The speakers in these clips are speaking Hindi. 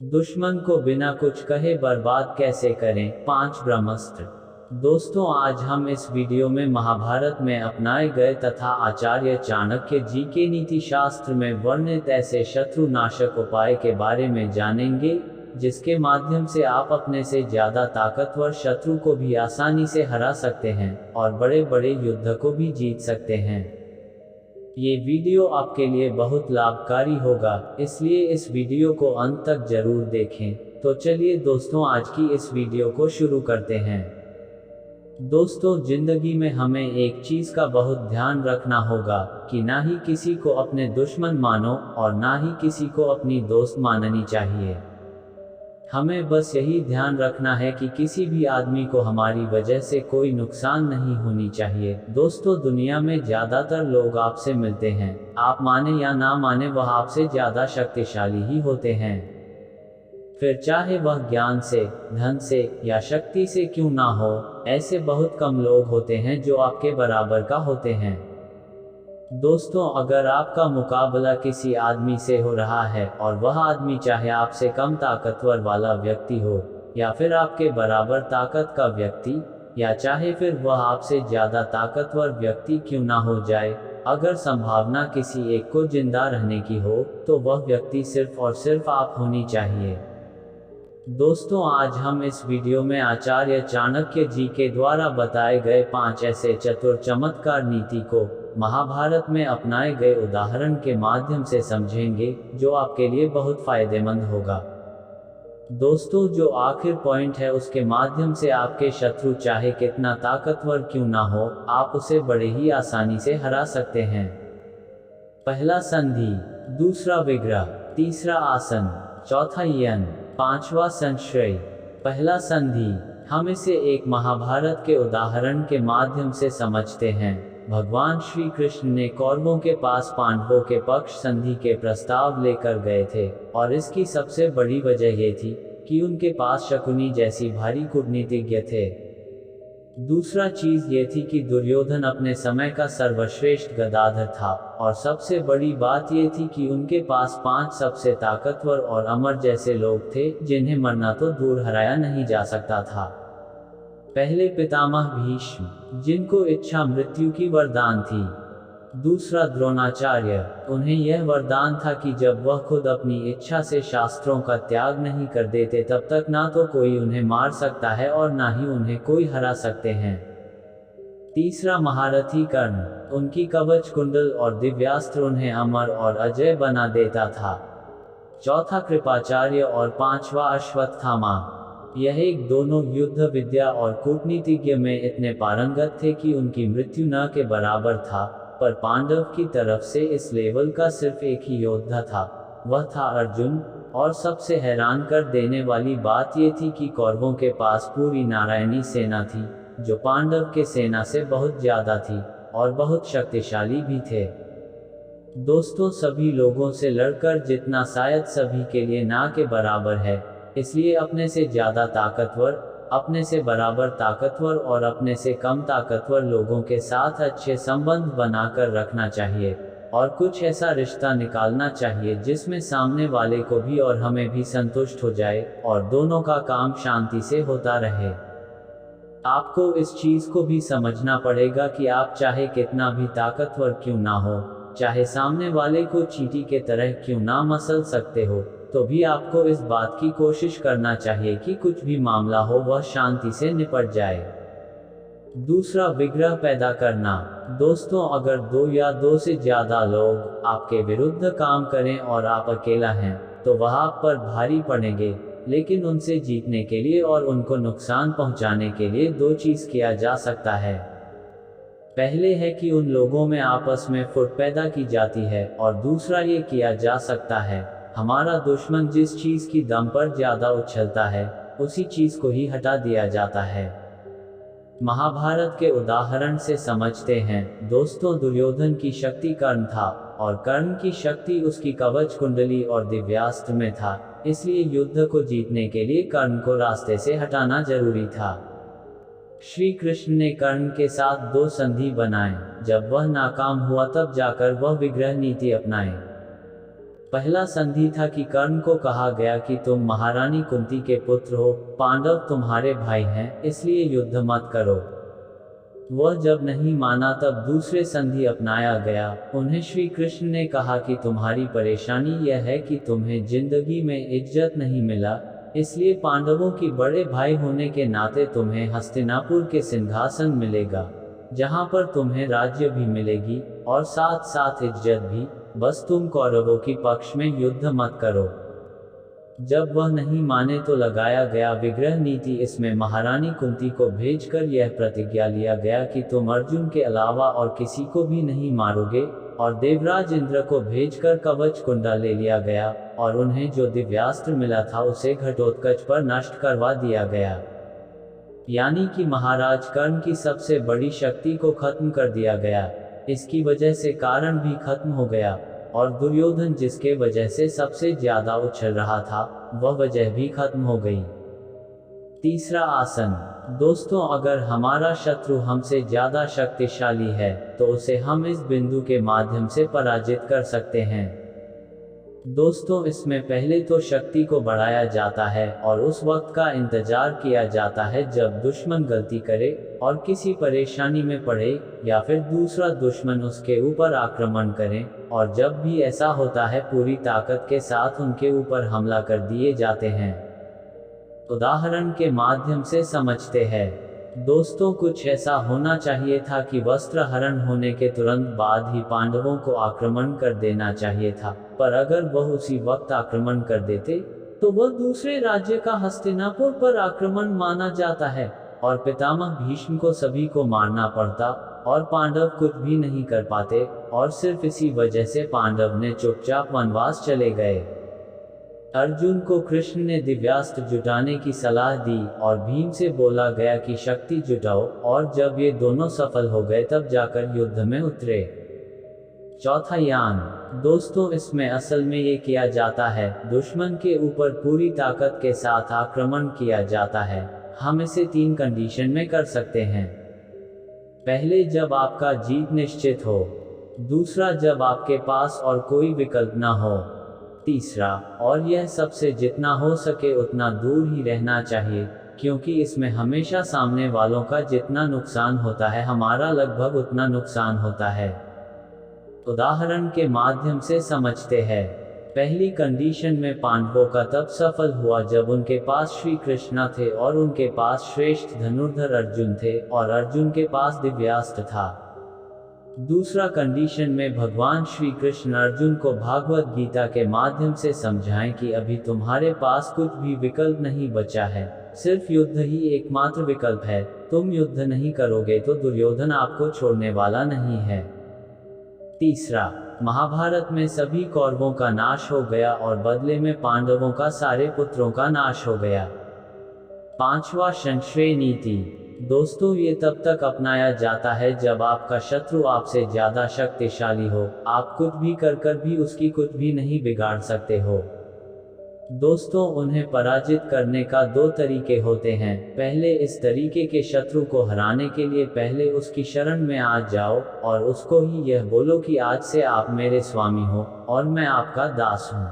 दुश्मन को बिना कुछ कहे बर्बाद कैसे करें, 5 ब्रह्मास्त्र। दोस्तों, आज हम इस वीडियो में महाभारत में अपनाए गए तथा आचार्य चाणक्य जी के नीति शास्त्र में वर्णित ऐसे शत्रु नाशक उपाय के बारे में जानेंगे, जिसके माध्यम से आप अपने से ज्यादा ताकतवर शत्रु को भी आसानी से हरा सकते हैं और बड़े बड़े युद्ध को भी जीत सकते हैं। ये वीडियो आपके लिए बहुत लाभकारी होगा, इसलिए इस वीडियो को अंत तक जरूर देखें। तो चलिए दोस्तों, आज की इस वीडियो को शुरू करते हैं। दोस्तों, जिंदगी में हमें एक चीज का बहुत ध्यान रखना होगा कि ना ही किसी को अपने दुश्मन मानो और ना ही किसी को अपनी दोस्त माननी चाहिए। हमें बस यही ध्यान रखना है कि किसी भी आदमी को हमारी वजह से कोई नुकसान नहीं होनी चाहिए। दोस्तों, दुनिया में ज्यादातर लोग आपसे मिलते हैं, आप माने या ना माने वह आपसे ज्यादा शक्तिशाली ही होते हैं। फिर चाहे वह ज्ञान से, धन से या शक्ति से क्यों ना हो, ऐसे बहुत कम लोग होते हैं जो आपके बराबर का होते हैं। दोस्तों, अगर आपका मुकाबला किसी आदमी से हो रहा है और वह आदमी चाहे आपसे कम ताकतवर वाला व्यक्ति हो या फिर आपके बराबर ताकत का व्यक्ति, या चाहे फिर वह आपसे ज्यादा ताकतवर व्यक्ति क्यों ना हो जाए, अगर संभावना किसी एक को जिंदा रहने की हो तो वह व्यक्ति सिर्फ और सिर्फ आप होनी चाहिए। दोस्तों, आज हम इस वीडियो में आचार्य चाणक्य जी के द्वारा बताए गए 5 ऐसे चतुर चमत्कार नीति को महाभारत में अपनाए गए उदाहरण के माध्यम से समझेंगे, जो आपके लिए बहुत फायदेमंद होगा। दोस्तों, जो आखिर पॉइंट है उसके माध्यम से आपके शत्रु चाहे कितना ताकतवर क्यों ना हो, आप उसे बड़े ही आसानी से हरा सकते हैं। पहला संधि, दूसरा विग्रह, तीसरा आसन, चौथा यन, पांचवा संश्रय। पहला संधि, हम इसे एक महाभारत के उदाहरण के माध्यम से समझते हैं। भगवान श्री कृष्ण ने कौरवों के पास पांडवों के पक्ष संधि के प्रस्ताव लेकर गए थे, और इसकी सबसे बड़ी वजह ये थी कि उनके पास शकुनी जैसी भारी कूटनीतिज्ञ थे। दूसरा चीज ये थी कि दुर्योधन अपने समय का सर्वश्रेष्ठ गदाधर था, और सबसे बड़ी बात ये थी कि उनके पास 5 सबसे ताकतवर और अमर जैसे लोग थे, जिन्हें मरना तो दूर हराया नहीं जा सकता था। पहले पितामह भीष्म, जिनको इच्छा मृत्यु की वरदान थी। दूसरा द्रोणाचार्य, उन्हें यह वरदान था कि जब वह खुद अपनी इच्छा से शास्त्रों का त्याग नहीं कर देते तब तक ना तो कोई उन्हें मार सकता है और ना ही उन्हें कोई हरा सकते हैं। तीसरा महारथी कर्ण, उनकी कवच कुंडल और दिव्यास्त्र उन्हें अमर और अजय बना देता था। चौथा कृपाचार्य और पांचवा अश्वत्थामा, यह एक दोनों युद्ध विद्या और कूटनीतिज्ञ में इतने पारंगत थे कि उनकी मृत्यु न के बराबर था, पर पांडव की तरफ से इस लेवल का सिर्फ एक ही योद्धा था, वह था अर्जुन। और सबसे हैरान कर देने वाली बात ये थी कि कौरवों के पास पूरी नारायणी सेना थी, जो पांडव के सेना से बहुत ज्यादा थी और बहुत शक्तिशाली भी थे। दोस्तों, सभी लोगों से लड़कर जितना शायद सभी के लिए ना के बराबर है, इसलिए अपने से ज्यादा ताकतवर, अपने से बराबर ताकतवर और अपने से कम ताकतवर लोगों के साथ अच्छे संबंध बनाकर रखना चाहिए, और कुछ ऐसा रिश्ता निकालना चाहिए जिसमें सामने वाले को भी और हमें भी संतुष्ट हो जाए और दोनों का काम शांति से होता रहे। आपको इस चीज को भी समझना पड़ेगा कि आप चाहे कितना भी ताकतवर क्यों ना हो, चाहे सामने वाले को चींटी के तरह क्यों ना मसल सकते हो, तो भी आपको इस बात की कोशिश करना चाहिए कि कुछ भी मामला हो वह शांति से निपट जाए। दूसरा, विग्रह पैदा करना। दोस्तों, अगर 2 या 2 से ज्यादा लोग आपके विरुद्ध काम करें और आप अकेला हैं, तो वह आप पर भारी पड़ेंगे, लेकिन उनसे जीतने के लिए और उनको नुकसान पहुंचाने के लिए 2 चीज किया जा सकता है। पहले है कि उन लोगों में आपस में फुट पैदा की जाती है, और दूसरा ये किया जा सकता है, हमारा दुश्मन जिस चीज की दम पर ज्यादा उछलता है, उसी चीज को ही हटा दिया जाता है। महाभारत के उदाहरण से समझते हैं। दोस्तों, दुर्योधन की शक्ति कर्ण था, और कर्ण की शक्ति उसकी कवच कुंडली और दिव्यास्त्र में था, इसलिए युद्ध को जीतने के लिए कर्ण को रास्ते से हटाना जरूरी था। श्री कृष्ण ने कर्ण के साथ 2 संधि बनाए, जब वह नाकाम हुआ तब जाकर वह विग्रह नीति अपनाए। पहला संधि था कि कर्ण को कहा गया कि तुम महारानी कुंती के पुत्र हो, पांडव तुम्हारे भाई हैं, इसलिए युद्ध मत करो। वह जब नहीं माना तब दूसरे संधि अपनाया गया। उन्हें श्री कृष्ण ने कहा कि तुम्हारी परेशानी यह है कि तुम्हें जिंदगी में इज्जत नहीं मिला, इसलिए पांडवों की बड़े भाई होने के नाते तुम्हें हस्तिनापुर के सिंहासन मिलेगा, जहां पर तुम्हें राज्य भी मिलेगी और साथ साथ इज्जत भी, बस तुम कौरवों की पक्ष में युद्ध मत करो। जब वह नहीं माने तो लगाया गया विग्रह नीति। इसमें महारानी कुंती को भेजकर यह प्रतिज्ञा लिया गया कि तुम अर्जुन के अलावा और किसी को भी नहीं मारोगे, और देवराज इंद्र को भेजकर कवच कुंडा ले लिया गया और उन्हें जो दिव्यास्त्र मिला था उसे घटोत्कच पर नष्ट करवा दिया गया। यानी कि महाराज कर्ण की सबसे बड़ी शक्ति को खत्म कर दिया गया। इसकी वजह से कारण भी खत्म हो गया और दुर्योधन जिसके वजह से सबसे ज्यादा उछल रहा था, वह वजह भी खत्म हो गई। तीसरा आसन। दोस्तों, अगर हमारा शत्रु हमसे ज्यादा शक्तिशाली है तो उसे हम इस बिंदु के माध्यम से पराजित कर सकते हैं। दोस्तों, इसमें पहले तो शक्ति को बढ़ाया जाता है और उस वक्त का इंतजार किया जाता है जब दुश्मन गलती करे और किसी परेशानी में पड़े, या फिर दूसरा दुश्मन उसके ऊपर आक्रमण करे, और जब भी ऐसा होता है पूरी ताकत के साथ उनके ऊपर हमला कर दिए जाते हैं। उदाहरण के माध्यम से समझते हैं। दोस्तों, कुछ ऐसा होना चाहिए था कि वस्त्र हरण होने के तुरंत बाद ही पांडवों को आक्रमण कर देना चाहिए था, पर अगर वह उसी वक्त आक्रमण कर देते तो वह दूसरे राज्य का हस्तिनापुर पर आक्रमण माना जाता है और पितामह भीष्म को सभी को मारना पड़ता और पांडव कुछ भी नहीं कर पाते, और सिर्फ इसी वजह से पांडव ने चुपचाप वनवास चले गए। अर्जुन को कृष्ण ने दिव्यास्त्र जुटाने की सलाह दी और भीम से बोला गया कि शक्ति जुटाओ, और जब ये दोनों सफल हो गए तब जाकर युद्ध में उतरे। चौथा यान। दोस्तों, इसमें असल में ये किया जाता है, दुश्मन के ऊपर पूरी ताकत के साथ आक्रमण किया जाता है। हम इसे 3 कंडीशन में कर सकते हैं। पहले, जब आपका जीत निश्चित हो। दूसरा, जब आपके पास और कोई विकल्प ना हो। तीसरा, और यह सबसे जितना हो सके उतना दूर ही रहना चाहिए, क्योंकि इसमें हमेशा सामने वालों का जितना नुकसान होता है हमारा लगभग उतना नुकसान होता है। उदाहरण के माध्यम से समझते हैं। पहली कंडीशन में पांडवों का तब सफल हुआ जब उनके पास श्री कृष्ण थे और उनके पास श्रेष्ठ धनुर्धर अर्जुन थे और अर्जुन के पास दिव्यास्त्र था। दूसरा कंडीशन में भगवान श्री कृष्ण अर्जुन को भागवत गीता के माध्यम से समझाएं कि अभी तुम्हारे पास कुछ भी विकल्प नहीं बचा है, सिर्फ युद्ध ही एकमात्र विकल्प है। तुम युद्ध नहीं करोगे तो दुर्योधन आपको छोड़ने वाला नहीं है। तीसरा, महाभारत में सभी कौरवों का नाश हो गया और बदले में पांडवों का सारे पुत्रों का नाश हो गया। पांचवा, संश्रय नीति। दोस्तों, ये तब तक अपनाया जाता है जब आपका शत्रु आपसे ज्यादा शक्तिशाली हो, आप कुछ भी कर भी उसकी कुछ भी नहीं बिगाड़ सकते हो। दोस्तों, उन्हें पराजित करने का 2 तरीके होते हैं। पहले, इस तरीके के शत्रु को हराने के लिए पहले उसकी शरण में आ जाओ और उसको ही यह बोलो कि आज से आप मेरे स्वामी हो और मैं आपका दास हूँ।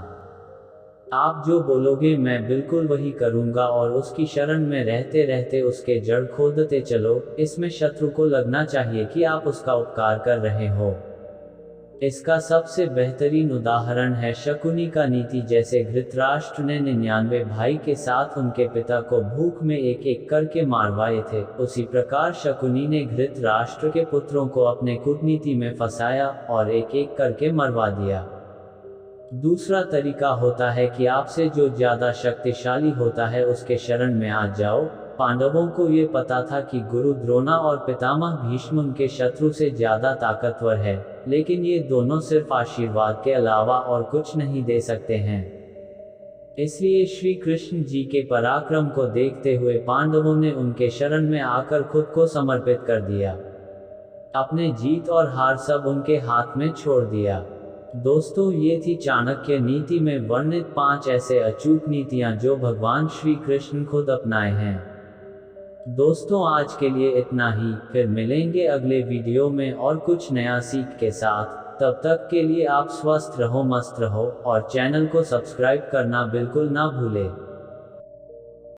आप जो बोलोगे मैं बिल्कुल वही करूँगा, और उसकी शरण में रहते रहते उसके जड़ खोदते चलो। इसमें शत्रु को लगना चाहिए कि आप उसका उपकार कर रहे हो। इसका सबसे बेहतरीन उदाहरण है शकुनी का नीति। जैसे धृतराष्ट्र ने 99 भाई के साथ उनके पिता को भूख में एक एक करके मारवाए थे, उसी प्रकार शकुनी ने धृतराष्ट्र के पुत्रों को अपने कूटनीति में फंसाया और एक एक करके मरवा दिया। दूसरा तरीका होता है कि आपसे जो ज्यादा शक्तिशाली होता है उसके शरण में आ जाओ। पांडवों को ये पता था कि गुरु द्रोणा और पितामह भीष्म उनके शत्रु से ज्यादा ताकतवर है, लेकिन ये दोनों सिर्फ आशीर्वाद के अलावा और कुछ नहीं दे सकते हैं। इसलिए श्री कृष्ण जी के पराक्रम को देखते हुए पांडवों ने उनके शरण में आकर खुद को समर्पित कर दिया। अपने जीत और हार सब उनके हाथ में छोड़ दिया। दोस्तों, ये थी चाणक्य नीति में वर्णित 5 ऐसे अचूक नीतियां जो भगवान श्री कृष्ण खुद अपनाए हैं। दोस्तों, आज के लिए इतना ही, फिर मिलेंगे अगले वीडियो में और कुछ नया सीख के साथ। तब तक के लिए आप स्वस्थ रहो, मस्त रहो और चैनल को सब्सक्राइब करना बिल्कुल ना भूले।